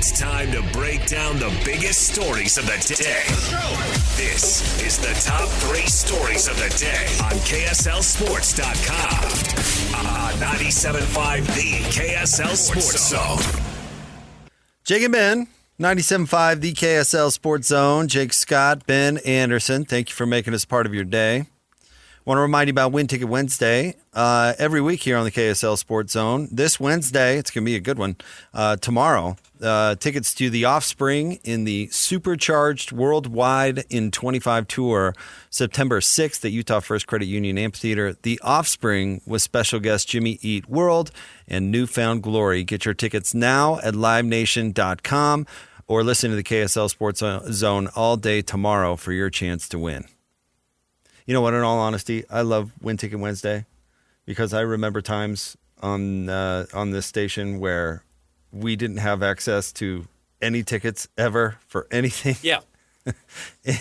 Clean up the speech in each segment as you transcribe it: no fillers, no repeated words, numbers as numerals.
It's time to break down the biggest stories of the day. This is the top 3 stories of the day on KSLSports.com. On 97.5, the KSL Sports Zone. Jake and Ben, 97.5, the KSL Sports Zone. Jake Scott, Ben Anderson, thank you for making us part of your day. Want to remind you about Win Ticket Wednesday every week here on the KSL Sports Zone. This Wednesday, it's going to be a good one. Tomorrow, tickets to The Offspring in the Supercharged Worldwide in 25 tour, September 6th at Utah First Credit Union Amphitheater. The Offspring with special guest Jimmy Eat World and Newfound Glory. Get your tickets now at livenation.com or listen to the KSL Sports Zone all day tomorrow for your chance to win. You know what, in all honesty, I love Win Ticket Wednesday because I remember times on this station where we didn't have access to any tickets ever for anything. Yeah.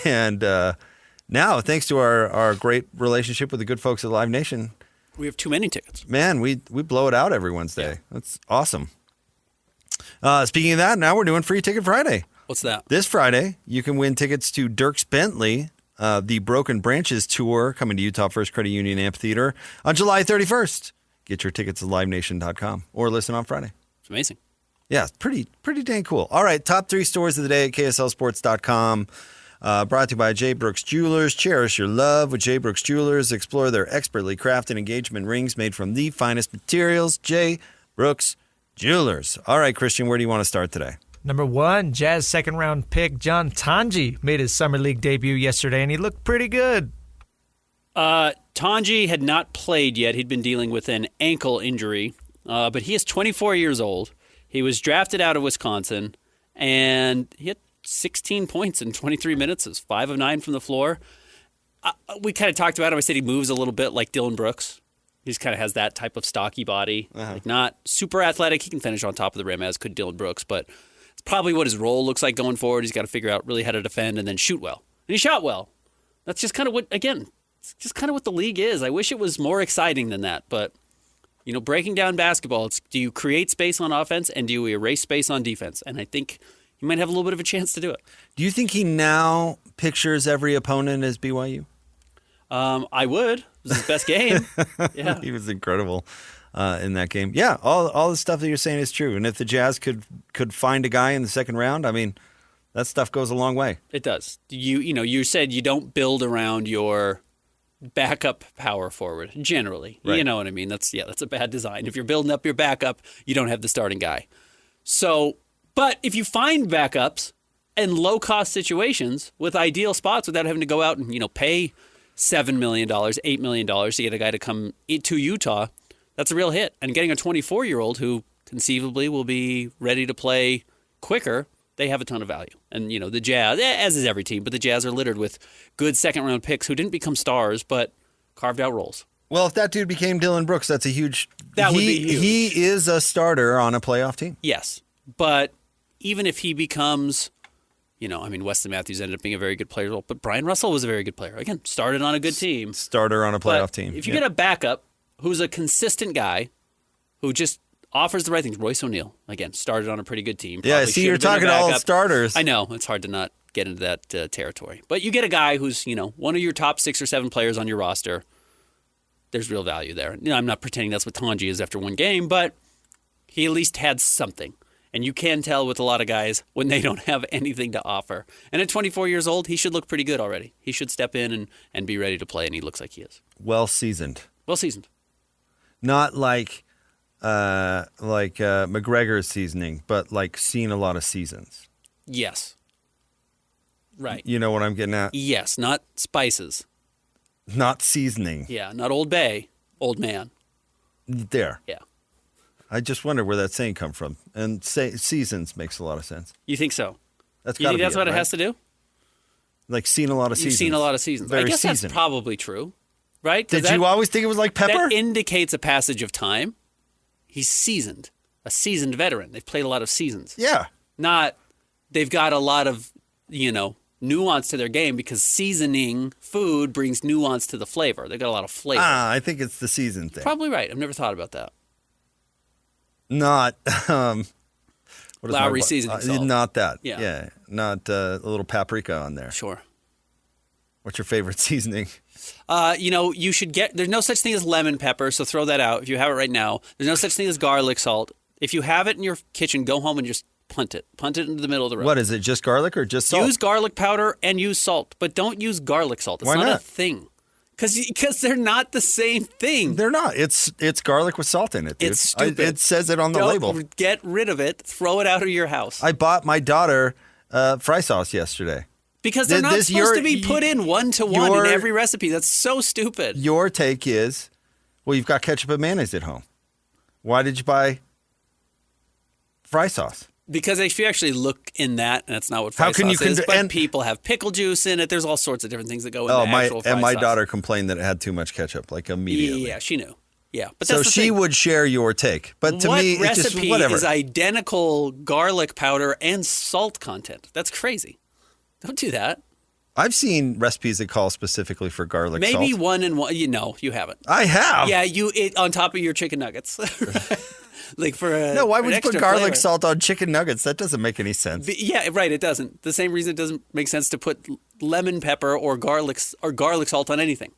And now, thanks to our great relationship with the good folks at Live Nation, we have too many tickets. Man, we blow it out every Wednesday. Yeah. That's awesome. Speaking of that, now we're doing Free Ticket Friday. What's that? This Friday, you can win tickets to Dierks Bentley, the Broken Branches Tour coming to Utah First Credit Union Amphitheater on July 31st. Get your tickets at livenation.com or listen on Friday. It's amazing. Yeah, it's pretty dang cool. All right, top 3 stories of the day at KSLSports.com. Brought to you by J. Brooks Jewelers. Cherish your love with J. Brooks Jewelers. Explore their expertly crafted engagement rings made from the finest materials. J. Brooks Jewelers. All right, Christian, where do you want to start today? Number 1, Jazz second-round pick John Tonje made his Summer League debut yesterday, and he looked pretty good. Tonje had not played yet. He'd been dealing with an ankle injury, but he is 24 years old. He was drafted out of Wisconsin, and he had 16 points in 23 minutes. It was 5 of 9 from the floor. We kind of talked about him. I said he moves a little bit like Dylan Brooks. He just kind of has that type of stocky body. Like not super athletic. He can finish on top of the rim, as could Dylan Brooks, but it's probably what his role looks like going forward. He's got to figure out really how to defend and then shoot well. And he shot well. That's just kind of what, again, it's just kind of what the league is. I wish it was more exciting than that, but you know, breaking down basketball, it's do you create space on offense and do you erase space on defense? And I think he might have a little bit of a chance to do it. Do you think he now pictures every opponent as BYU? I would. It was his best game. Yeah, he was incredible in that game. Yeah, all the stuff that you're saying is true. And if the Jazz could find a guy in the second round, I mean, that stuff goes a long way. It does. You said you don't build around your backup power forward generally. Right. You know what I mean? That's a bad design. If you're building up your backup, you don't have the starting guy. So, but if you find backups in low-cost situations with ideal spots without having to go out and pay $7 million, $8 million to get a guy to come to Utah, that's a real hit. And getting a 24-year-old who conceivably will be ready to play quicker, they have a ton of value. And, the Jazz, as is every team, but the Jazz are littered with good second-round picks who didn't become stars but carved out roles. Well, if that dude became Dylan Brooks, that's a huge... That would be huge. He is a starter on a playoff team. Yes, but even if he becomes... Weston Matthews ended up being a very good player, but Brian Russell was a very good player. Again, started on a good team. Starter on a playoff team. If you get a backup who's a consistent guy who just offers the right things, Royce O'Neal, again, started on a pretty good team. Yeah, see, you're talking all starters. I know. It's hard to not get into that territory. But you get a guy who's, one of your top 6 or 7 players on your roster. There's real value there. I'm not pretending that's what Tonje is after one game, but he at least had something. And you can tell with a lot of guys when they don't have anything to offer. And at 24 years old, he should look pretty good already. He should step in and be ready to play, and he looks like he is. Well-seasoned. Well-seasoned. Not like McGregor's seasoning, but like seen a lot of seasons. Yes. Right. You know what I'm getting at? Yes, not spices. Not seasoning. Yeah, not Old Bay, old man. There. Yeah. I just wonder where that saying come from. And seasons makes a lot of sense. You think so? That's you think that's what it has to do? Like seen a lot of seasons. You've seen a lot of seasons. Very I guess seasoned. That's probably true, right? Did you always think it was like pepper? That indicates a passage of time. He's seasoned, a seasoned veteran. They've played a lot of seasons. Yeah. Not they've got a lot of, nuance to their game because seasoning food brings nuance to the flavor. They've got a lot of flavor. I think it's the season thing. Probably right. I've never thought about that. Not What is Lowry my- seasoning salt. Not that. Yeah. Not a little paprika on there. Sure. What's your favorite seasoning? You should get. There's no such thing as lemon pepper, so throw that out if you have it right now. There's no such thing as garlic salt. If you have it in your kitchen, go home and just punt it. Punt it into the middle of the road. What is it? Just garlic or just salt? Use garlic powder and use salt, but don't use garlic salt. It's Why not a not? thing. Because they're not the same thing. They're not. It's garlic with salt in it, dude. It's stupid. It says it on the label. Get rid of it. Throw it out of your house. I bought my daughter fry sauce yesterday. Because they're not supposed to be put in one-to-one in every recipe. That's so stupid. Your take is, well, you've got ketchup and mayonnaise at home. Why did you buy fry sauce? Because if you actually look in that, and that's not what fry sauce is, but people have pickle juice in it. There's all sorts of different things that go in the actual fry sauce. And my daughter complained that it had too much ketchup, like immediately. Yeah, she knew. Yeah, but so that's the she thing. would share your take. But to me, it's just whatever. Recipe is identical garlic powder and salt content? That's crazy. Don't do that. I've seen recipes that call specifically for garlic salt. Maybe one and one. You haven't. I have. Yeah, on top of your chicken nuggets. Like no, why would you put garlic flavor. salt on chicken nuggets? That doesn't make any sense. Yeah, right. It doesn't. The same reason it doesn't make sense to put lemon pepper or garlic salt on anything.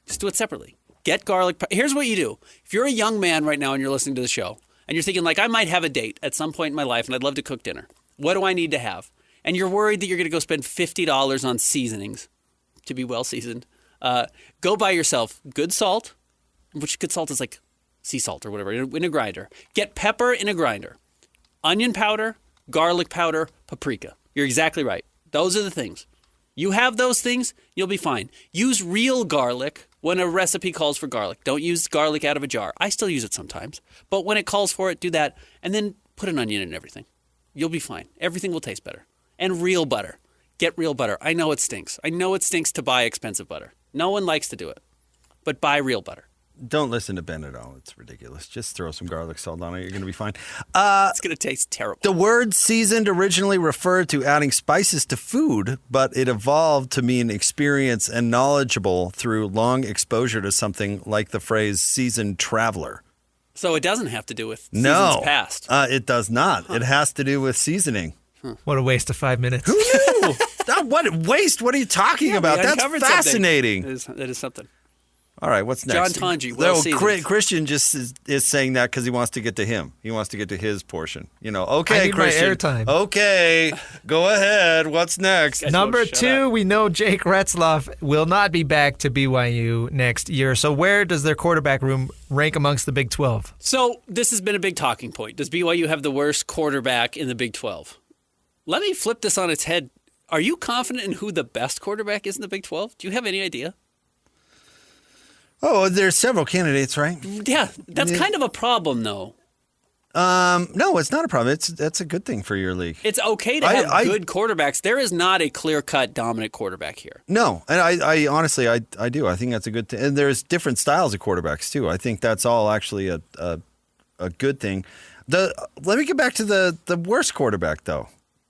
Just do it separately. Get garlic. Here's what you do. If you're a young man right now and you're listening to the show and you're thinking like, I might have a date at some point in my life and I'd love to cook dinner. What do I need to have? And you're worried that you're going to go spend $50 on seasonings to be well seasoned. Go buy yourself good salt, which good salt is like sea salt or whatever, in a grinder. Get pepper in a grinder. Onion powder, garlic powder, paprika. You're exactly right. Those are the things. You have those things, you'll be fine. Use real garlic when a recipe calls for garlic. Don't use garlic out of a jar. I still use it sometimes. But when it calls for it, do that. And then put an onion in everything. You'll be fine. Everything will taste better. And real butter. Get real butter. I know it stinks. I know it stinks to buy expensive butter. No one likes to do it. But buy real butter. Don't listen to Ben at all. It's ridiculous. Just throw some garlic salt on it. You're going to be fine. It's going to taste terrible. The word seasoned originally referred to adding spices to food, but it evolved to mean experienced and knowledgeable through long exposure to something like the phrase seasoned traveler. So it doesn't have to do with seasons past. It does not. It has to do with seasoning. What a waste of 5 minutes. Who knew? What waste? What are you talking about? That's fascinating. That is something. All right, what's next? John Tonje, well seasoned. Christian just is saying that because he wants to get to him. He wants to get to his portion. Okay, I need Christian. my airtime. Okay, go ahead. What's next? Number 2, we know Jake Retzloff will not be back to BYU next year. So where does their quarterback room rank amongst the Big 12? So this has been a big talking point. Does BYU have the worst quarterback in the Big 12? Let me flip this on its head. Are you confident in who the best quarterback is in the Big 12? Do you have any idea? Oh, there's several candidates, right? Yeah, that's kind of a problem, though. No, it's not a problem. That's a good thing for your league. It's okay to have good quarterbacks. There is not a clear-cut dominant quarterback here. No, and I honestly, I do. I think that's a good thing. And there's different styles of quarterbacks, too. I think that's all actually a good thing. Let me get back to the worst quarterback, though.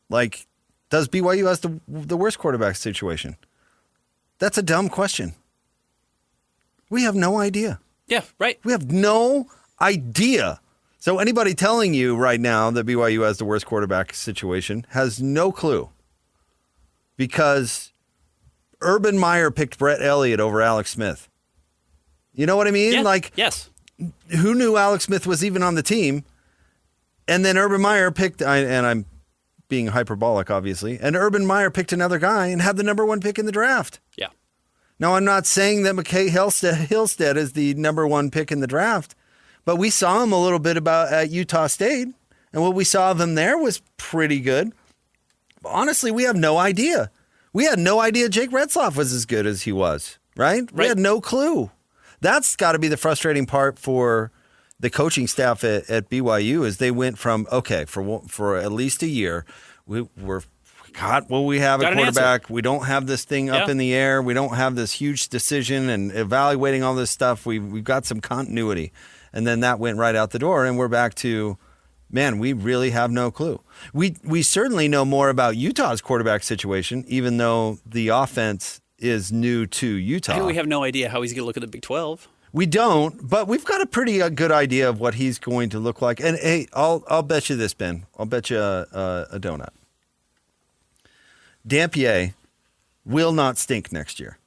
Like, does BYU has the worst quarterback situation? That's a dumb question. We have no idea. Yeah, right. We have no idea. So anybody telling you right now that BYU has the worst quarterback situation has no clue. Because Urban Meyer picked Brett Elliott over Alex Smith. You know what I mean? Yeah, yes. Who knew Alex Smith was even on the team? And then Urban Meyer picked, and I'm being hyperbolic, obviously, and Urban Meyer picked another guy and had the number 1 pick in the draft. Yeah. Now, I'm not saying that McKay Hillstead is the number 1 pick in the draft, but we saw him a little bit at Utah State, and what we saw of him there was pretty good. But honestly, we have no idea. We had no idea Jake Retzloff was as good as he was, right? We had no clue. That's got to be the frustrating part for the coaching staff at BYU is they went from, okay, for at least a year, we have a quarterback. We don't have this thing up in the air. We don't have this huge decision and evaluating all this stuff. We've got some continuity. And then that went right out the door, and we're back to, man, we really have no clue. We certainly know more about Utah's quarterback situation, even though the offense is new to Utah. And we have no idea how he's going to look at the Big 12. We don't, but we've got a pretty good idea of what he's going to look like. And hey, I'll bet you this, Ben. I'll bet you a donut. Dampier will not stink next year.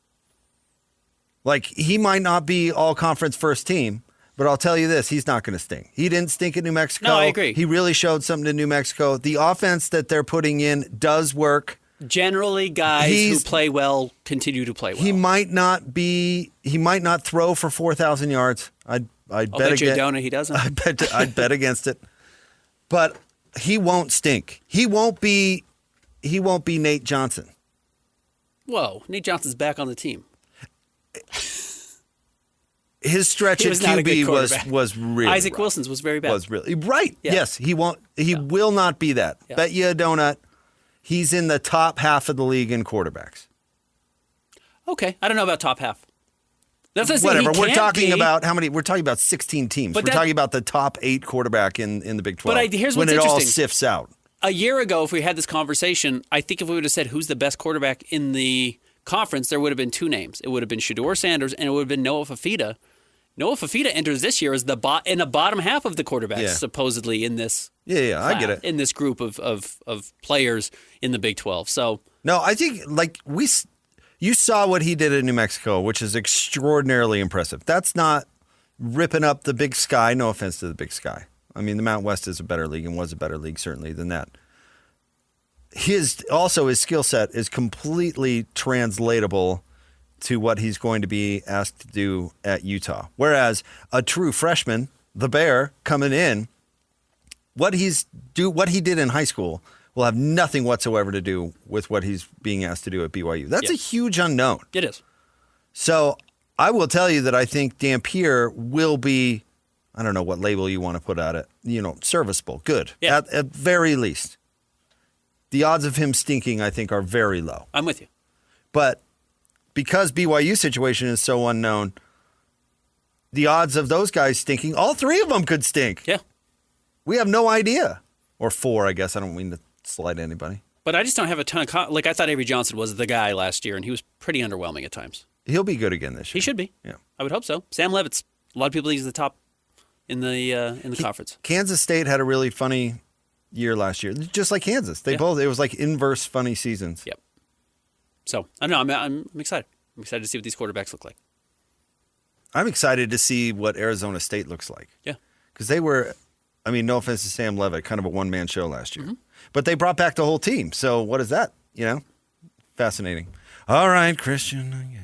Like, he might not be all-conference first team, but I'll tell you this, he's not going to stink. He didn't stink at New Mexico. No, I agree. He really showed something to New Mexico. The offense that they're putting in does work. Generally, guys who play well continue to play well. He might not throw for 4,000 yards. I'll bet you a donut he doesn't. I'd bet against it. But he won't stink. He won't be Nate Johnson. Whoa, Nate Johnson's back on the team. His stretch at QB was really Isaac rough. Wilson's was very bad. Was really right. Yeah. Yes, he won't. He will not be that. Yeah. Bet you a donut. He's in the top half of the league in quarterbacks. Okay, I don't know about top half. That's whatever. We're talking about how many? We're talking about 16 teams. But we're talking about the top 8 quarterback in the Big 12. But here's when what's it all interesting. sifts out. A year ago, if we had this conversation, I think if we would have said who's the best quarterback in the conference, there would have been 2 names. It would have been Shedeur Sanders and it would have been Noah Fafita. Noah Fafita enters this year as in the bottom half of the quarterbacks, supposedly in this. Yeah, I get it. In this group of players in the Big 12. So no, I think you saw what he did in New Mexico, which is extraordinarily impressive. That's not ripping up the Big Sky. No offense to the Big Sky. I mean, the Mountain West is a better league and was a better league certainly than that. His skill set is completely translatable to what he's going to be asked to do at Utah. Whereas a true freshman, the Bear, coming in, what he did in high school will have nothing whatsoever to do with what he's being asked to do at BYU. That's a huge unknown. it is. So I will tell you that I think Dampier will be, I don't know what label you want to put on it, serviceable, good, at very least. The odds of him stinking, I think, are very low. I'm with you. But because BYU's situation is so unknown, the odds of those guys stinking, all 3 of them could stink. Yeah. We have no idea. Or 4, I guess. I don't mean to slight anybody. But I just don't have a ton of I thought Avery Johnson was the guy last year, and he was pretty underwhelming at times. He'll be good again this year. He should be. Yeah. I would hope so. Sam Levitt's, a lot of people think he's the top in the conference. Kansas State had a really funny year last year, just like Kansas. It was like inverse funny seasons. Yep. So, I don't know. I'm excited. I'm excited to see what these quarterbacks look like. I'm excited to see what Arizona State looks like. Yeah. Because they were, no offense to Sam Levitt, kind of a one-man show last year. Mm-hmm. But they brought back the whole team. So what is that? Fascinating. All right, Christian.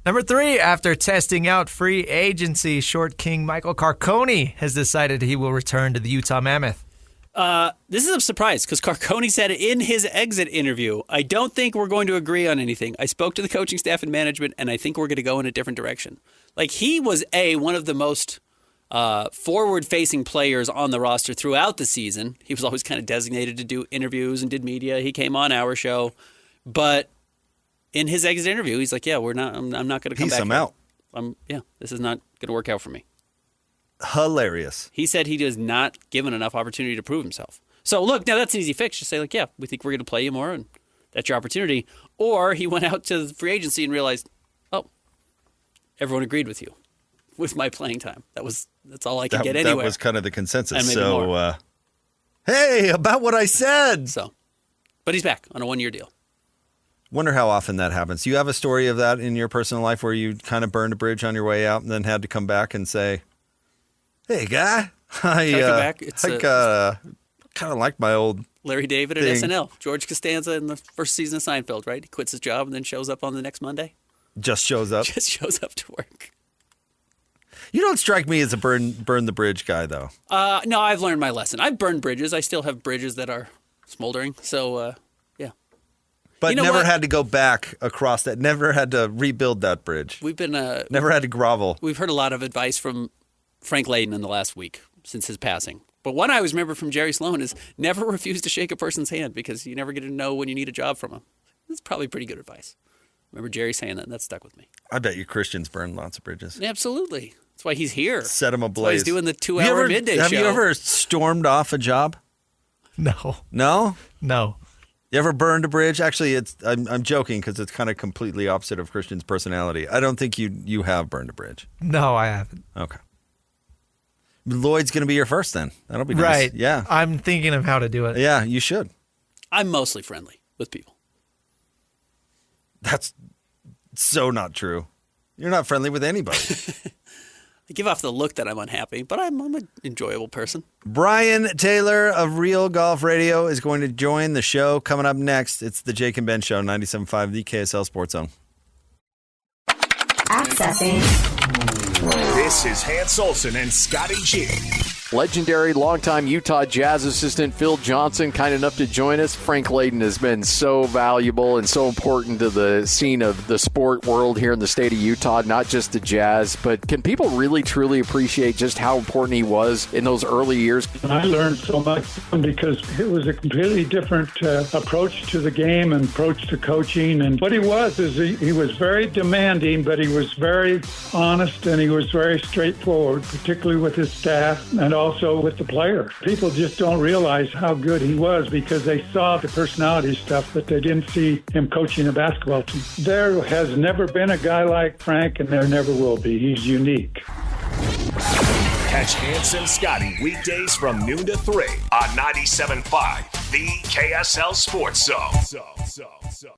Number 3, after testing out free agency, short king Michael Carcone has decided he will return to the Utah Mammoth. This is a surprise because Carcone said in his exit interview, I don't think we're going to agree on anything. I spoke to the coaching staff and management, and I think we're going to go in a different direction. Like, he was one of the most forward-facing players on the roster throughout the season. He was always kind of designated to do interviews and did media. He came on our show, but in his exit interview, he's like, I'm not going to come back. I'm out. This is not going to work out for me. Hilarious. He said he was not given enough opportunity to prove himself. So, look, now that's an easy fix. Just say, we think we're going to play you more, and that's your opportunity. Or he went out to the free agency and realized, everyone agreed with you with my playing time. That's all I could get anyway. That was kind of the consensus. And maybe more. Hey, about what I said. So, but he's back on a 1-year deal. Wonder how often that happens. You have a story of that in your personal life where you kind of burned a bridge on your way out and then had to come back and say, hey, guy, I kind of like my old Larry David at thing. SNL. George Costanza in the first season of Seinfeld, right? He quits his job and then shows up on the next Monday. Just shows up. Just shows up to work. You don't strike me as a burn the bridge guy, though. No, I've learned my lesson. I've burned bridges. I still have bridges that are smoldering. So, yeah. But never had to go back across that. Never had to rebuild that bridge. We've been never had to grovel. We've heard a lot of advice from Frank Layden in the last week since his passing. But one I always remember from Jerry Sloan is never refuse to shake a person's hand because you never get to know when you need a job from them. That's probably pretty good advice. Remember Jerry saying that, and that stuck with me. I bet you Christians burn lots of bridges. Absolutely. That's why he's here. Set him ablaze. That's why he's doing the 2-hour midday show. Have you ever stormed off a job? No. No? No. You ever burned a bridge? Actually, I'm joking because it's kind of completely opposite of Christian's personality. I don't think you have burned a bridge. No, I haven't. Okay. Lloyd's going to be your first then. That'll be nice. Right. Yeah. I'm thinking of how to do it. Yeah, you should. I'm mostly friendly with people. That's so not true. You're not friendly with anybody. I give off the look that I'm unhappy, but I'm an enjoyable person. Brian Taylor of Real Golf Radio is going to join the show. Coming up next, it's the Jake and Ben Show, 97.5, the KSL Sports Zone. Accessing. This is Hans Olsen and Scotty G. Legendary longtime Utah Jazz assistant Phil Johnson, kind enough to join us. Frank Layden has been so valuable and so important to the scene of the sport world here in the state of Utah, not just the Jazz. But can people really, truly appreciate just how important he was in those early years? I learned so much because it was a completely different approach to the game and approach to coaching. And what he was is he was very demanding, but he was very honest and he was very straightforward, particularly with his staff and also with the players. People just don't realize how good he was because they saw the personality stuff, but they didn't see him coaching a basketball team. There has never been a guy like Frank, and there never will be. He's unique. Catch Hans and Scotty weekdays from noon to 3 on 97.5, the KSL Sports Zone.